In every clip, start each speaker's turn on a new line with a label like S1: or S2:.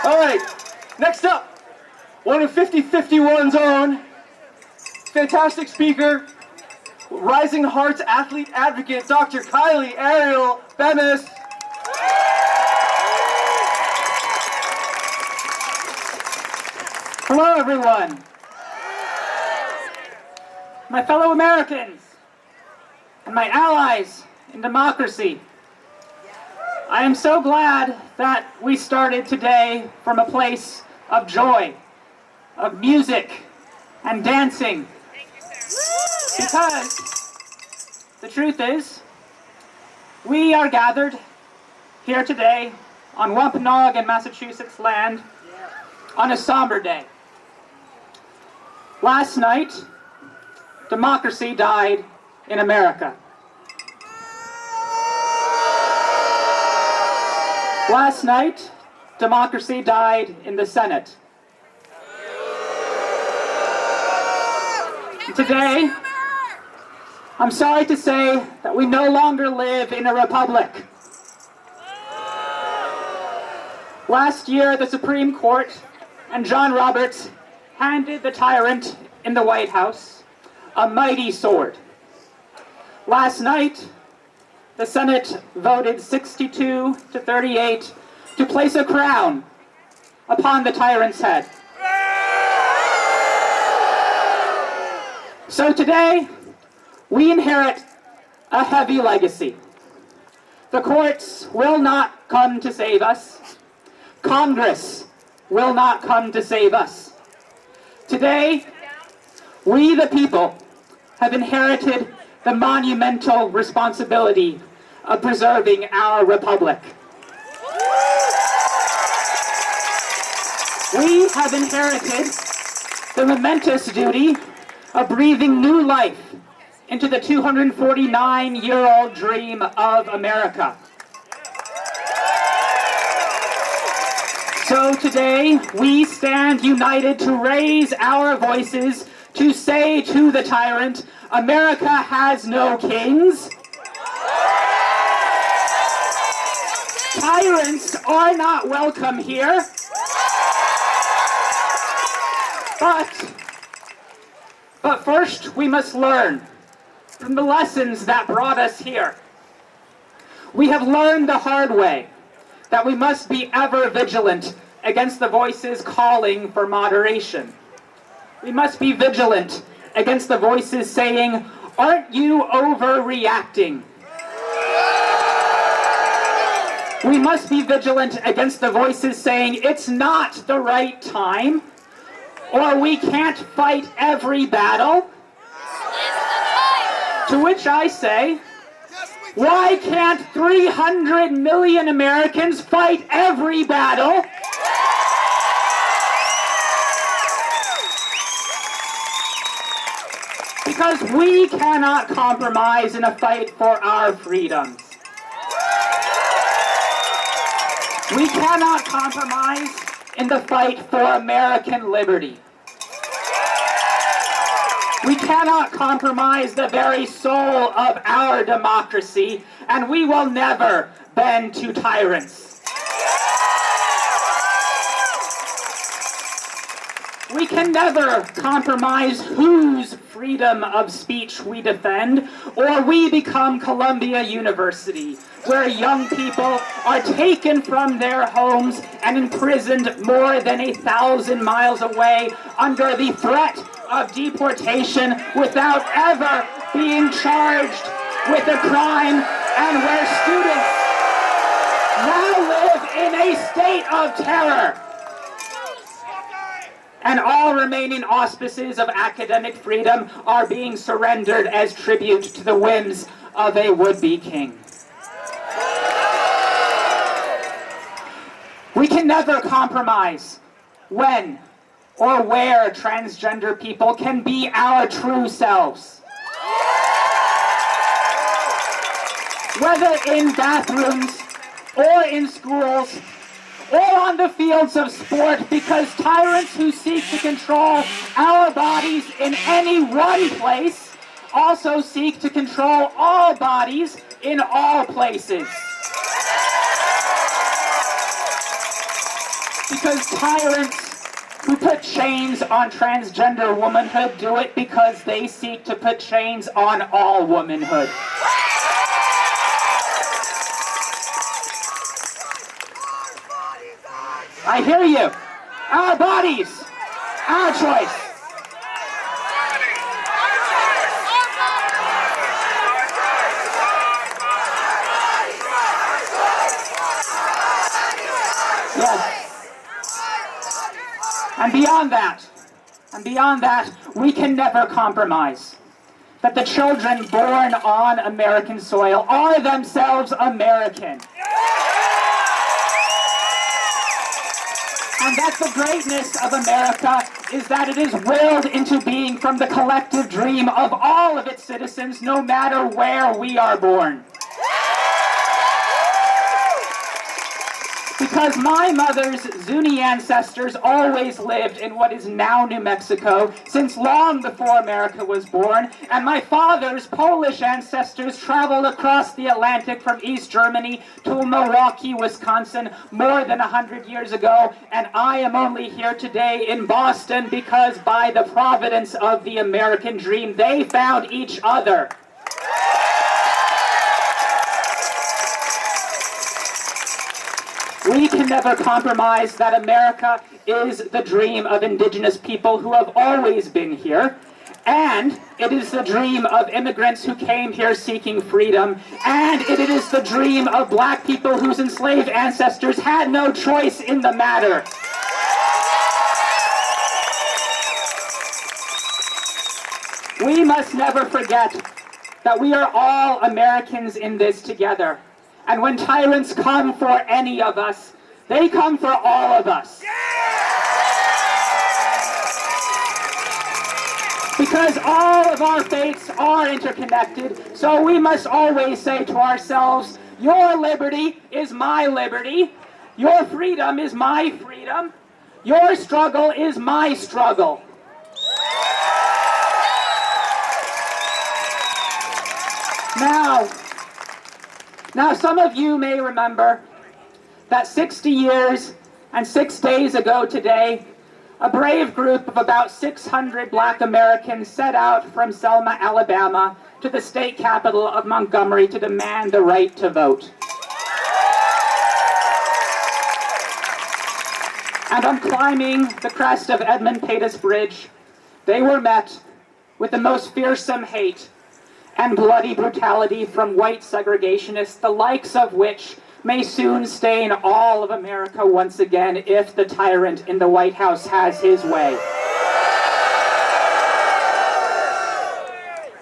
S1: All right, next up, one of 5051's own, fantastic speaker, Rising Hearts athlete advocate, Dr. Kylie Ariel Bemis.
S2: Hello, everyone. My fellow Americans and my allies in democracy. I am so glad that we started today from a place of joy, of music and dancing. Because the truth is, we are gathered here today on Wampanoag and Massachusetts land on a somber day. Last night, democracy died in America. Last night, democracy died in the Senate. Today, I'm sorry to say that we no longer live in a republic. Last year, the Supreme Court and John Roberts handed the tyrant in the White House a mighty sword. Last night, the Senate voted 62 to 38 to place a crown upon the tyrant's head. So today, we inherit a heavy legacy. The courts will not come to save us. Congress will not come to save us. Today, we the people have inherited the monumental responsibility of preserving our republic. We have inherited the momentous duty of breathing new life into the 249-year-old dream of America. So today, we stand united to raise our voices to say to the tyrant, America has no kings. Tyrants are not welcome here. But first, we must learn from the lessons that brought us here. We have learned the hard way that we must be ever vigilant against the voices calling for moderation. We must be vigilant against the voices saying, aren't you overreacting? We must be vigilant against the voices saying, it's not the right time, or we can't fight every battle. To which I say, why can't 300 million Americans fight every battle? Because we cannot compromise in a fight for our freedoms. We cannot compromise in the fight for American liberty. We cannot compromise the very soul of our democracy, and we will never bend to tyrants. We can never compromise whose freedom of speech we defend, or we become Columbia University, where young people are taken from their homes and imprisoned more than 1,000 miles away under the threat of deportation without ever being charged with a crime, and where students now live in a state of terror. And all remaining auspices of academic freedom are being surrendered as tribute to the whims of a would-be king. We can never compromise when or where transgender people can be our true selves. Whether in bathrooms or in schools or on the fields of sport, because tyrants who seek to control our bodies in any one place also seek to control all bodies in all places. Because tyrants who put chains on transgender womanhood do it because they seek to put chains on all womanhood. I hear you. Our bodies, our choice. Yes. And beyond that, we can never compromise that the children born on American soil are themselves American. And that the greatness of America is that it is willed into being from the collective dream of all of its citizens, no matter where we are born. Because my mother's Zuni ancestors always lived in what is now New Mexico, since long before America was born, and my father's Polish ancestors traveled across the Atlantic from East Germany to Milwaukee, Wisconsin, more than 100 years ago, and I am only here today in Boston because by the providence of the American dream, they found each other. We can never compromise that America is the dream of indigenous people who have always been here, and it is the dream of immigrants who came here seeking freedom, and it is the dream of black people whose enslaved ancestors had no choice in the matter. We must never forget that we are all Americans in this together. And when tyrants come for any of us, they come for all of us. Because all of our fates are interconnected, so we must always say to ourselves, your liberty is my liberty, your freedom is my freedom, your struggle is my struggle. Now, some of you may remember that 60 years and 6 days ago today, a brave group of about 600 black Americans set out from Selma, Alabama, to the state capital of Montgomery to demand the right to vote. And on climbing the crest of Edmund Pettus Bridge, they were met with the most fearsome hate and bloody brutality from white segregationists, the likes of which may soon stain all of America once again if the tyrant in the White House has his way.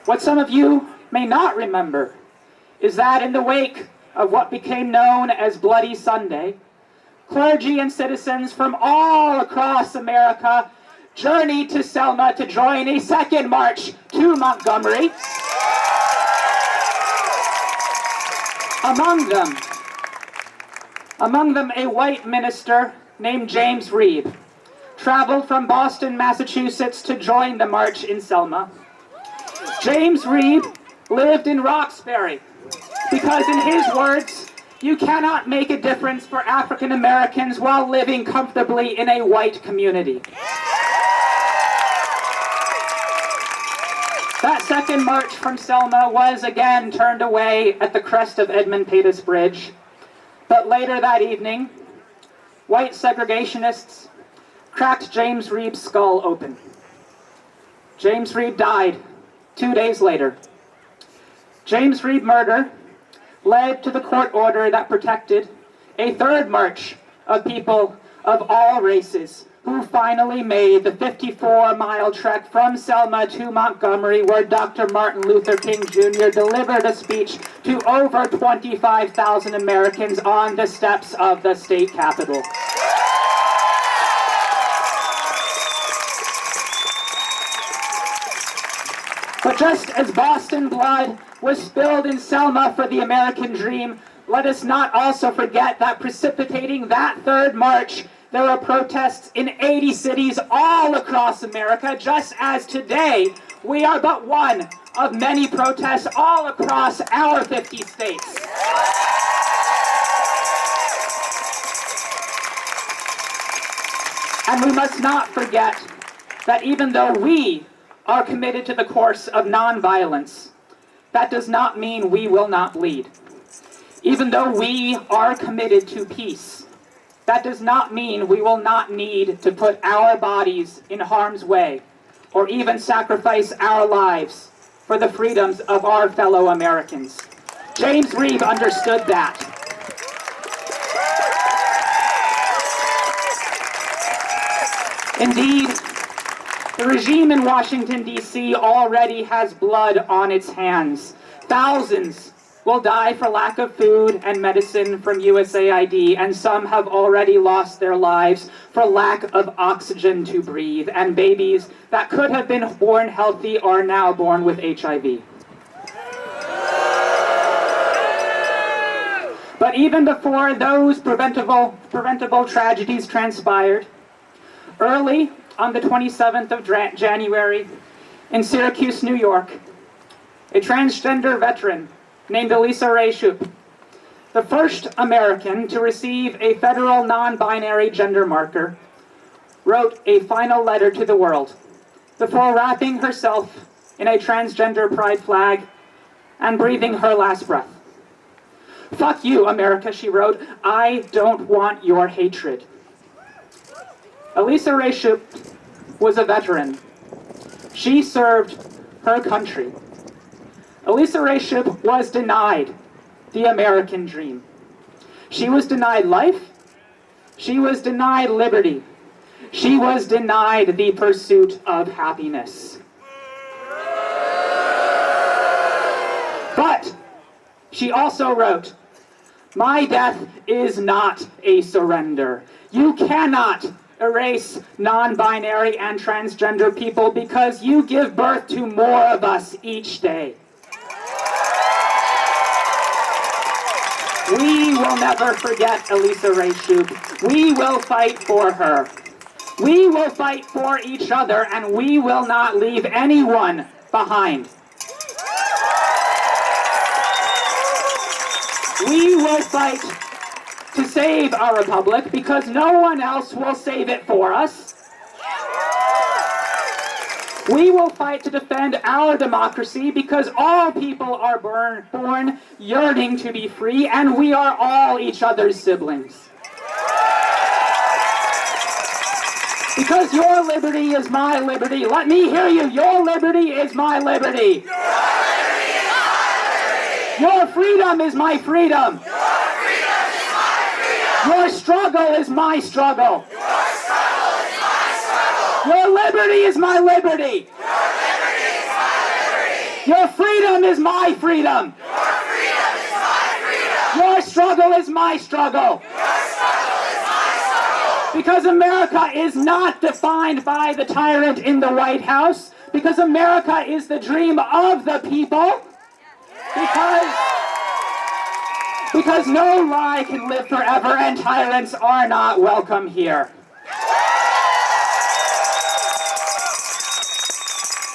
S2: What some of you may not remember is that in the wake of what became known as Bloody Sunday, clergy and citizens from all across America journeyed to Selma to join a second march to Montgomery. Among them, a white minister named James Reeb traveled from Boston, Massachusetts to join the march in Selma. James Reeb lived in Roxbury because, in his words, you cannot make a difference for African Americans while living comfortably in a white community. That second march from Selma was again turned away at the crest of Edmund Pettus Bridge. But later that evening, white segregationists cracked James Reeb's skull open. James Reeb died 2 days later. James Reeb murder led to the court order that protected a third march of people of all races who finally made the 54-mile trek from Selma to Montgomery, where Dr. Martin Luther King Jr. delivered a speech to over 25,000 Americans on the steps of the state capitol. But just as Boston blood was spilled in Selma for the American dream, let us not also forget that precipitating that third march, there were protests in 80 cities all across America, just as today we are but one of many protests all across our 50 states. And we must not forget that even though we are committed to the course of nonviolence, that does not mean we will not bleed. Even though we are committed to peace, that does not mean we will not need to put our bodies in harm's way or even sacrifice our lives for the freedoms of our fellow Americans. James Reeb understood that. Indeed, the regime in Washington, D.C. already has blood on its hands. Thousands will die for lack of food and medicine from USAID, and some have already lost their lives for lack of oxygen to breathe, and babies that could have been born healthy are now born with HIV. But even before those preventable tragedies transpired, early on the 27th of January in Syracuse, New York, a transgender veteran named Elisa Ray Shoup, the first American to receive a federal non-binary gender marker, wrote a final letter to the world before wrapping herself in a transgender pride flag and breathing her last breath. "Fuck you, America," she wrote. "I don't want your hatred." Elisa Ray Shoup was a veteran. She served her country. Elisa Ray Shoup was denied the American dream. She was denied life. She was denied liberty. She was denied the pursuit of happiness. But she also wrote, "My death is not a surrender. You cannot erase non-binary and transgender people because you give birth to more of us each day." We will never forget Elisa Ray Shoup. We will fight for her. We will fight for each other, and we will not leave anyone behind. We will fight to save our republic because no one else will save it for us. We will fight to defend our democracy because all people are born yearning to be free, and we are all each other's siblings. Because your liberty is my liberty. Let me hear you. Your liberty is my liberty.
S3: Your liberty is my liberty.
S2: Your freedom is my freedom.
S3: Your freedom is my freedom.
S2: Your struggle is my struggle.
S3: Your struggle is my struggle.
S2: Your liberty is my liberty.
S3: Your liberty is my liberty.
S2: Your freedom is my freedom.
S3: Your freedom is my freedom.
S2: Your struggle is my struggle.
S3: Your struggle is my struggle.
S2: Because America is not defined by the tyrant in the White House. Because America is the dream of the people. Because no lie can live forever, and tyrants are not welcome here.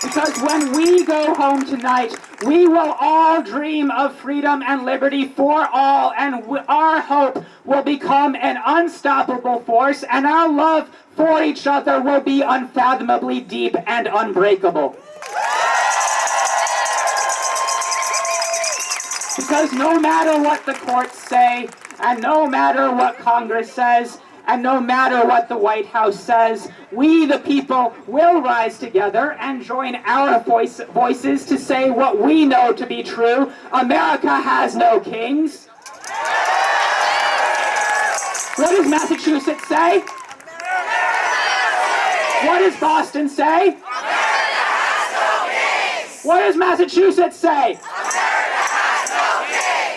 S2: Because when we go home tonight, we will all dream of freedom and liberty for all, and our hope will become an unstoppable force, and our love for each other will be unfathomably deep and unbreakable. Because no matter what the courts say, and no matter what Congress says, and no matter what the White House says, we, the people, will rise together and join our voices to say what we know to be true. America has no kings. What does Massachusetts say? What does Boston say? What does Massachusetts say?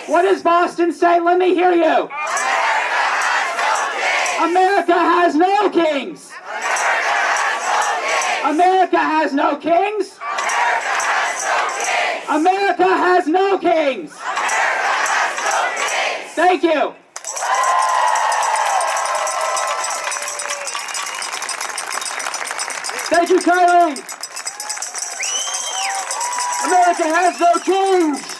S2: What does Boston say? Let me hear you. America has no kings. America has no kings. America has no kings. Thank you.
S1: Thank you, Kylie. America has no kings.